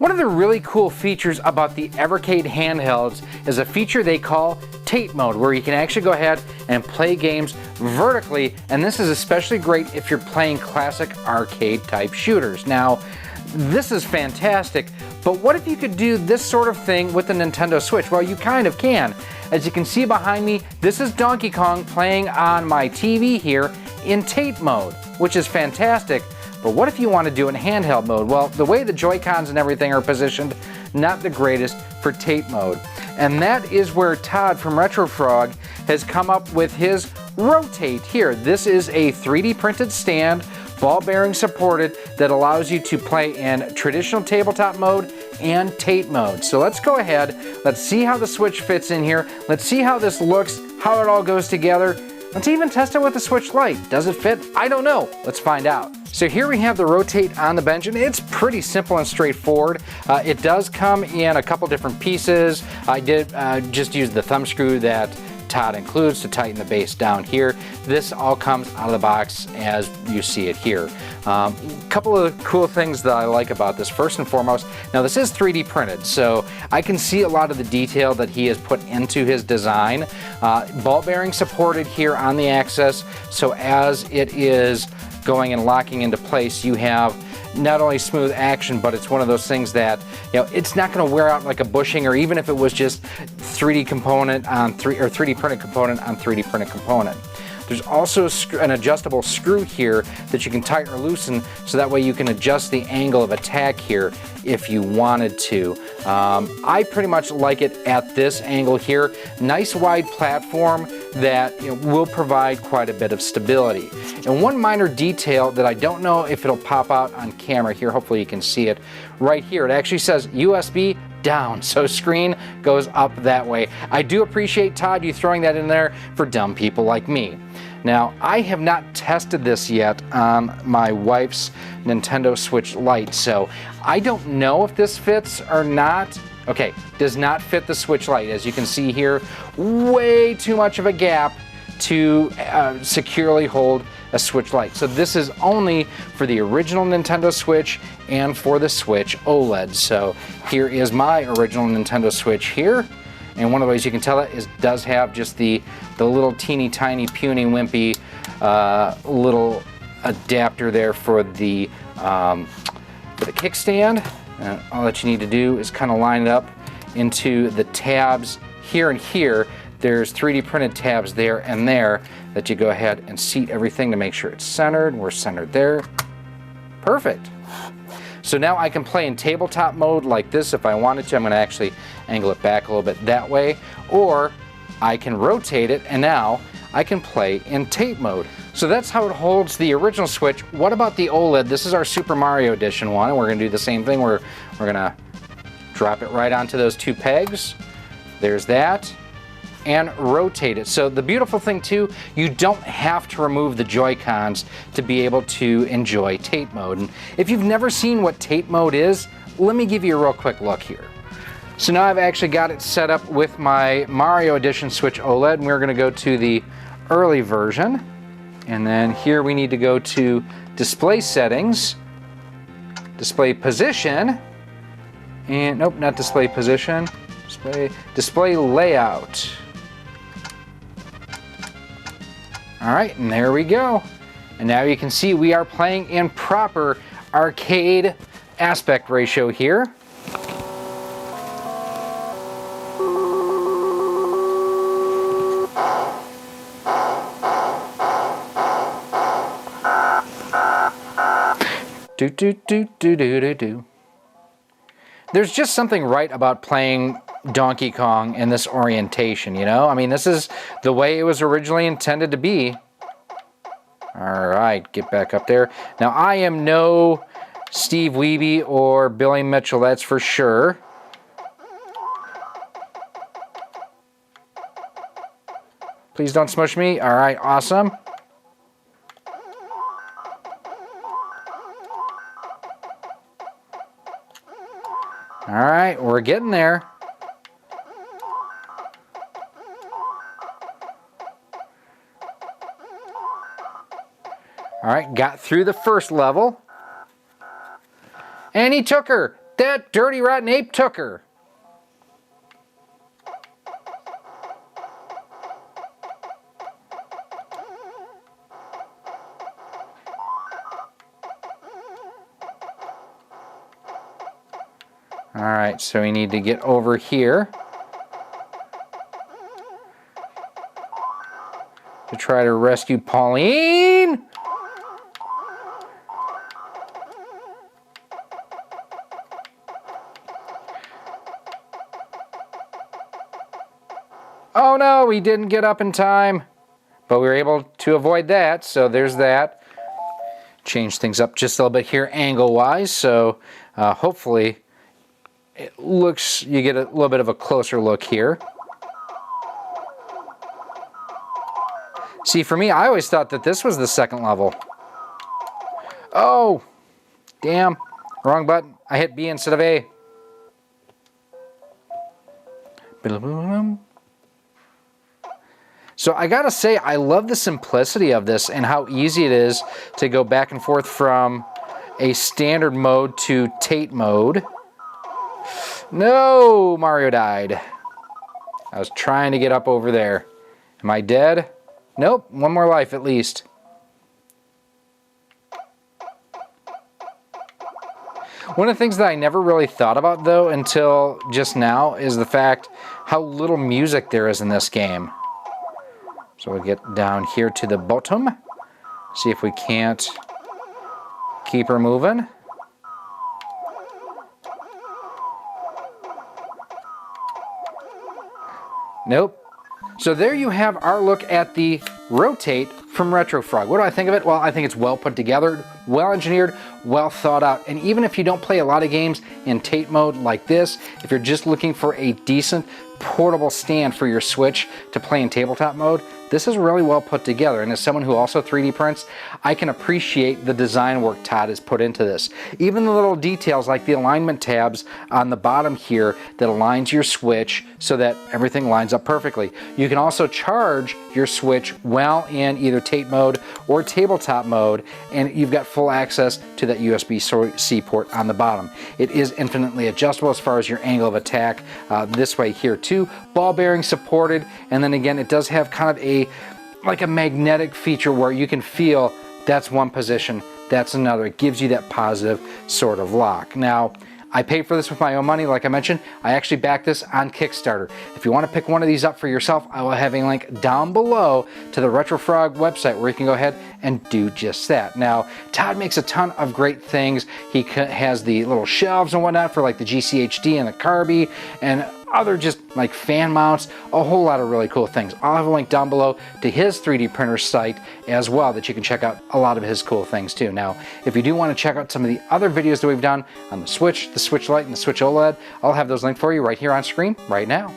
One of the really cool features about the Evercade handhelds is a feature they call Tate mode, where you can actually go ahead and play games vertically, and this is especially great if you're playing classic arcade type shooters. Now, this is fantastic, but what if you could do this sort of thing with the Nintendo Switch? Well, you kind of can. As you can see behind me, this is Donkey Kong playing on my TV here in Tate mode, which is fantastic. But what if you want to do it in handheld mode? Well, the way the Joy-Cons and everything are positioned, not the greatest for Tate mode. And that is where Todd from RetroFrog has come up with his Rotate here. This is a 3D printed stand, ball bearing supported, that allows you to play in traditional tabletop mode and Tate mode. So let's go ahead, let's see how the Switch fits in here. Let's see how this looks, how it all goes together. Let's even test it with the Switch Lite. Does it fit? I don't know. Let's find out. So here we have the Rotate on the bench, and it's pretty simple and straightforward. It does come in a couple different pieces. I did just use the thumb screw that Todd includes to tighten the base down here. This all comes out of the box as you see it here. A couple of cool things that I like about this. First and foremost, now this is 3D printed, so I can see a lot of the detail that he has put into his design. Ball bearing supported here on the axis, so as it is going and locking into place, you have not only smooth action, but it's one of those things that, you know, it's not going to wear out like a bushing, or even if it was just 3D component on 3D printed component on 3D printed component. There's also an adjustable screw here that you can tighten or loosen, so that way you can adjust the angle of attack here if you wanted to. I pretty much like it at this angle here. Nice wide platform that, you know, will provide quite a bit of stability. And one minor detail that I don't know if it'll pop out on camera here, hopefully you can see it right here. It actually says USB down, so screen goes up that way. I do appreciate, Todd, you throwing that in there for dumb people like me. Now, I have not tested this yet on my wife's Nintendo Switch Lite, so I don't know if this fits or not. Okay, does not fit the Switch Lite. As you can see here, way too much of a gap to securely hold a Switch Lite. So this is only for the original Nintendo Switch and for the Switch OLED. So here is my original Nintendo Switch here. And one of the ways you can tell it is does have just the little teeny tiny puny wimpy little adapter there for the kickstand. And all that you need to do is kind of line it up into the tabs here and here. There's 3D printed tabs there and there that you go ahead and seat everything to make sure it's centered. We're centered there. Perfect. So now I can play in tabletop mode like this if I wanted to. I'm going to actually angle it back a little bit that way. Or I can rotate it, and now I can play in Tate mode. So that's how it holds the original Switch. What about the OLED? This is our Super Mario Edition one, and we're going to do the same thing. We're going to drop it right onto those two pegs. There's that. And rotate it. So the beautiful thing too, you don't have to remove the Joy-Cons to be able to enjoy Tate mode. And if you've never seen what Tate mode is, let me give you a real quick look here. So now I've actually got it set up with my Mario Edition Switch OLED, and we're going to go to the early version. And then here we need to go to display settings, display position, and nope, not display position, display layout. All right, and there we go. And now you can see we are playing in proper arcade aspect ratio here. Do do do do do do do. There's just something right about playing Donkey Kong in this orientation, you know? I mean, this is the way it was originally intended to be. All right, get back up there. Now, I am no Steve Wiebe or Billy Mitchell, that's for sure. Please don't smush me. All right, awesome. All right, we're getting there. All right, got through the first level. And he took her. That dirty rotten ape took her. All right, so we need to get over here to try to rescue Pauline. Oh no, we didn't get up in time, but we were able to avoid that, so there's that. Change things up just a little bit here angle-wise, so hopefully it looks, you get a little bit of a closer look here. See, for me, I always thought that this was the second level. Oh, damn, wrong button. I hit B instead of A. So I gotta say, I love the simplicity of this and how easy it is to go back and forth from a standard mode to Tate mode. No, Mario died. I was trying to get up over there. Am I dead? Nope, one more life at least. One of the things that I never really thought about though until just now is the fact how little music there is in this game. So we'll get down here to the bottom. See if we can't keep her moving. Nope. So there you have our look at the Rotate from RetroFrog. What do I think of it? Well, I think it's well put together, well engineered, well thought out. And even if you don't play a lot of games in Tate mode like this, if you're just looking for a decent portable stand for your Switch to play in tabletop mode, this is really well put together. And as someone who also 3D prints, I can appreciate the design work Todd has put into this. Even the little details like the alignment tabs on the bottom here that aligns your Switch so that everything lines up perfectly. You can also charge your Switch while in either Tate mode or tabletop mode, and you've got full access to that USB-C port on the bottom. It is infinitely adjustable as far as your angle of attack this way here too. Ball bearing supported, and then again it does have kind of like a magnetic feature where you can feel that's one position, that's another. It gives you that positive sort of lock. Now, I paid for this with my own money, like I mentioned. I actually backed this on Kickstarter. If you want to pick one of these up for yourself, I will have a link down below to the RetroFrog website where you can go ahead and do just that. Now, Todd makes a ton of great things. He has the little shelves and whatnot for like the GCHD and the Carby and other just like fan mounts, a whole lot of really cool things. I'll have a link down below to his 3D printer site as well that you can check out a lot of his cool things too. Now, if you do want to check out some of the other videos that we've done on the Switch Lite, and the Switch OLED, I'll have those linked for you right here on screen right now.